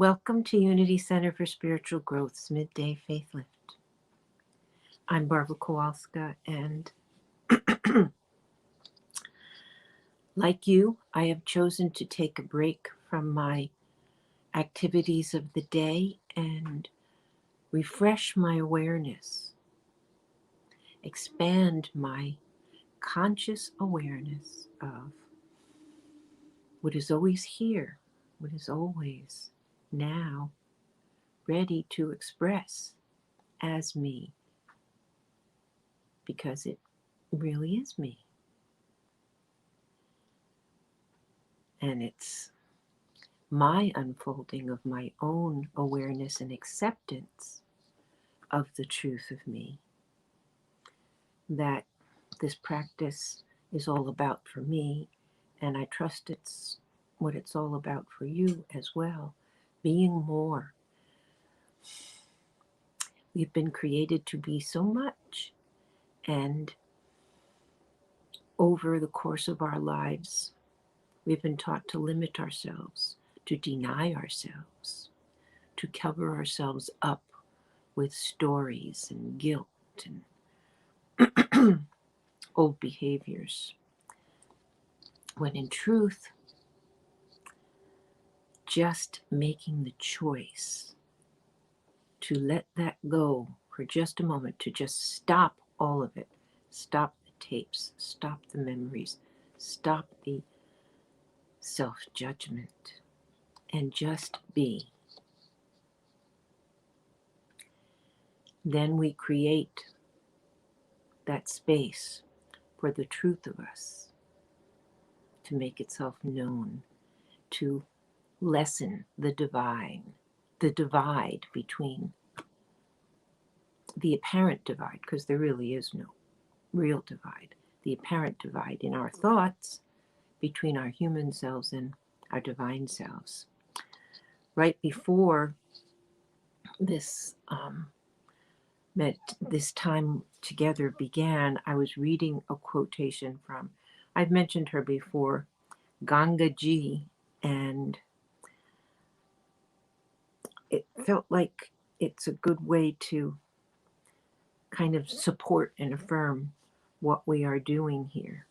Welcome to Unity Center for Spiritual Growth's Midday Faith Lift. I'm Barbara Kowalska, and like you, I have chosen to take a break from my activities of the day and refresh my awareness, expand my conscious awareness of what is always here, what is always now ready to express as me, because it really is me. And it's my unfolding of my own awareness and acceptance of the truth of me that this practice is all about for me, and I trust it's what it's all about for you as well. Being more. We've been created to be so much, and over the course of our lives, we've been taught to limit ourselves, to deny ourselves, to cover ourselves up with stories and guilt and old behaviors, when in truth, just making the choice to let that go for just a moment, to just stop all of it, stop the tapes, stop the memories, stop the self-judgment, and just be. Then we create that space for the truth of us to make itself known, to lessen the divide between the apparent divide, because there really is no real divide, the apparent divide in our thoughts between our human selves and our divine selves. Right before this this time together began, I was reading a quotation from, I've mentioned her before, Gangaji, and it felt like it's a good way to kind of support and affirm what we are doing here.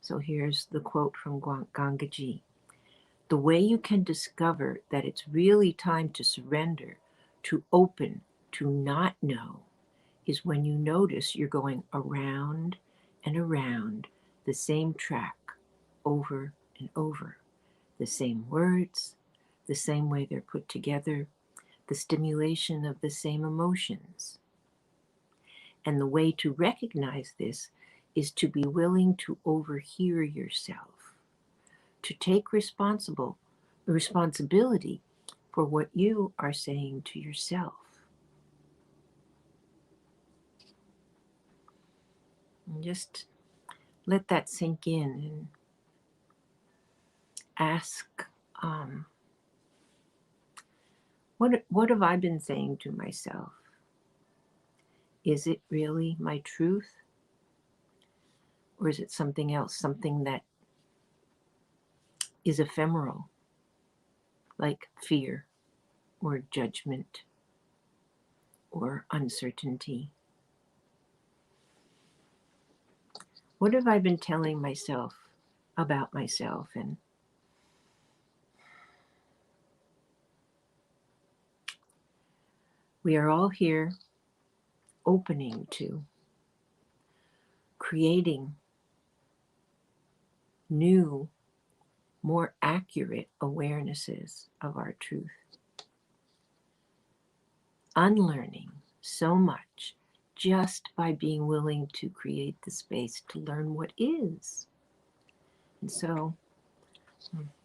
So here's the quote from Gangaji. The way you can discover that it's really time to surrender, to open, to not know, is when you notice you're going around and around the same track over and over. The same words, the same way they're put together, the stimulation of the same emotions. And the way to recognize this is to be willing to overhear yourself, to take responsibility for what you are saying to yourself. And just let that sink in and ask, what have I been saying to myself? Is it really my truth? Or is it something else, something that is ephemeral, like fear or judgment or uncertainty? What have I been telling myself about myself? And we are all here opening to creating new, more accurate awarenesses of our truth. Unlearning so much just by being willing to create the space to learn what is. And so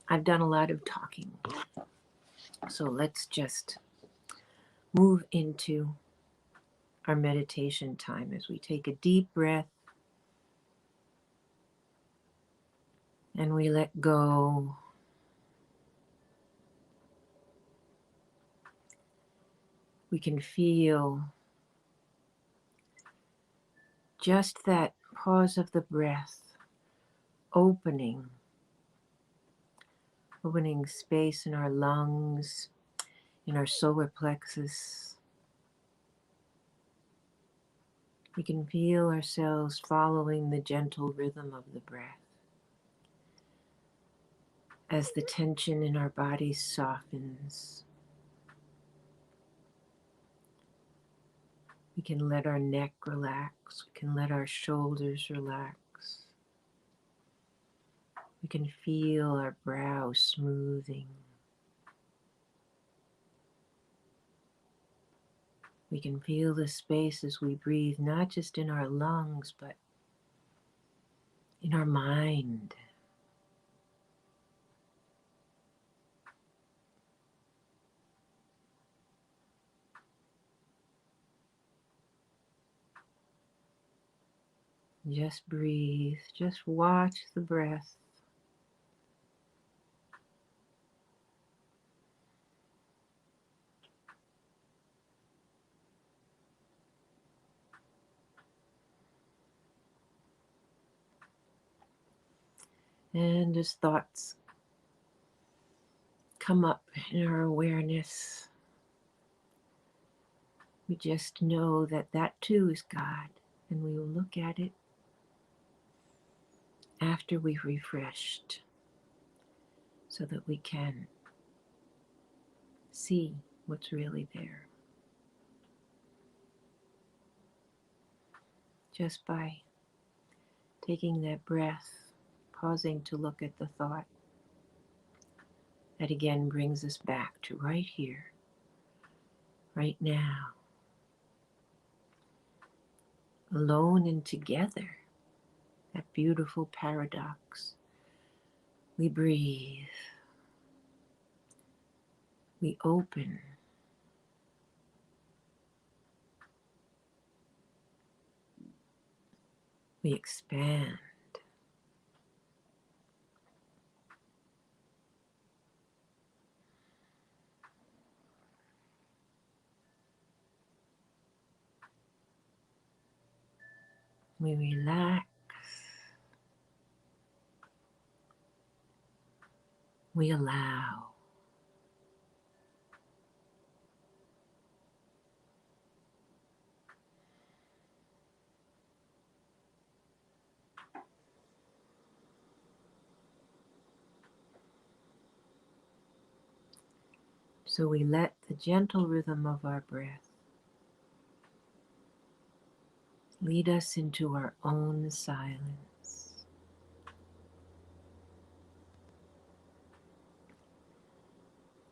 I've done a lot of talking. So let's just move into our meditation time as we take a deep breath and we let go. We can feel just that pause of the breath, opening opening space in our lungs, in our solar plexus. We can feel ourselves following the gentle rhythm of the breath as the tension in our bodies softens. We can let our neck relax. We can let our shoulders relax. We can feel our brow smoothing. We can feel the space as we breathe, not just in our lungs, but in our mind. Just breathe, just watch the breath. And as thoughts come up in our awareness, we just know that that too is God, and we will look at it after we've refreshed so that we can see what's really there. Just by taking that breath, pausing to look at the thought, that again brings us back to right here, right now, alone and together, that beautiful paradox. We breathe, we open, we expand. We relax, we allow. So we let the gentle rhythm of our breath lead us into our own silence,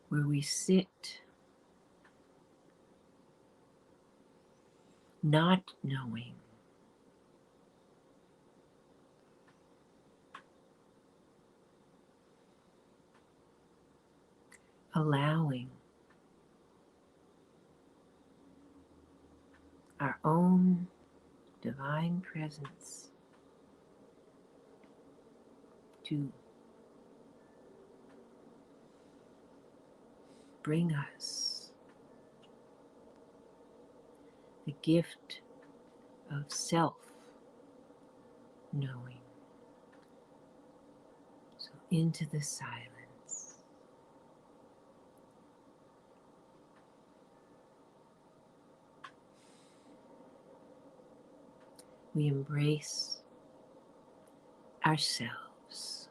where we sit not knowing, allowing our own divine presence to bring us the gift of self-knowing. So into the silence. We embrace ourselves.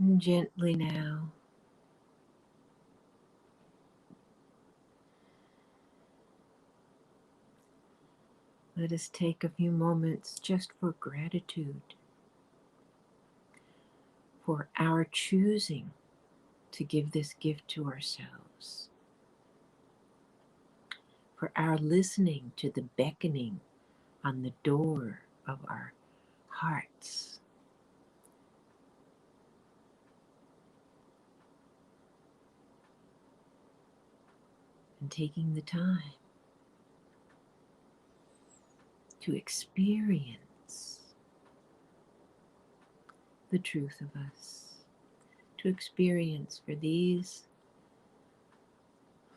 And gently now, let us take a few moments just for gratitude, for our choosing to give this gift to ourselves, for our listening to the beckoning on the door of our hearts, and taking the time to experience the truth of us, to experience for these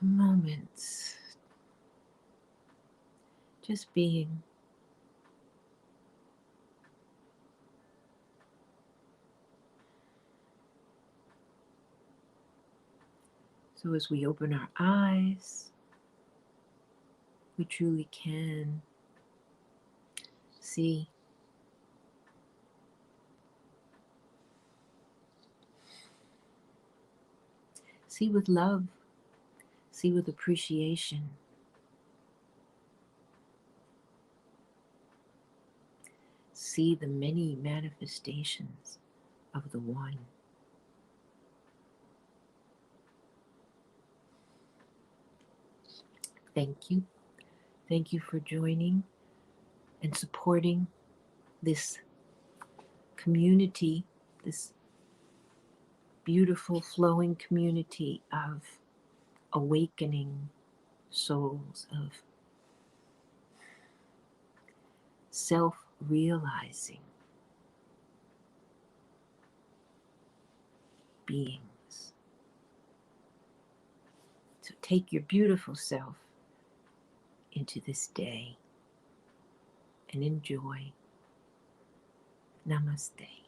moments just being. So as we open our eyes, we truly can see. See with love, see with appreciation, see the many manifestations of the one. Thank you. Thank you for joining and supporting this community, this beautiful flowing community of awakening souls, of self-realizing beings. So take your beautiful self into this day and enjoy. Namaste.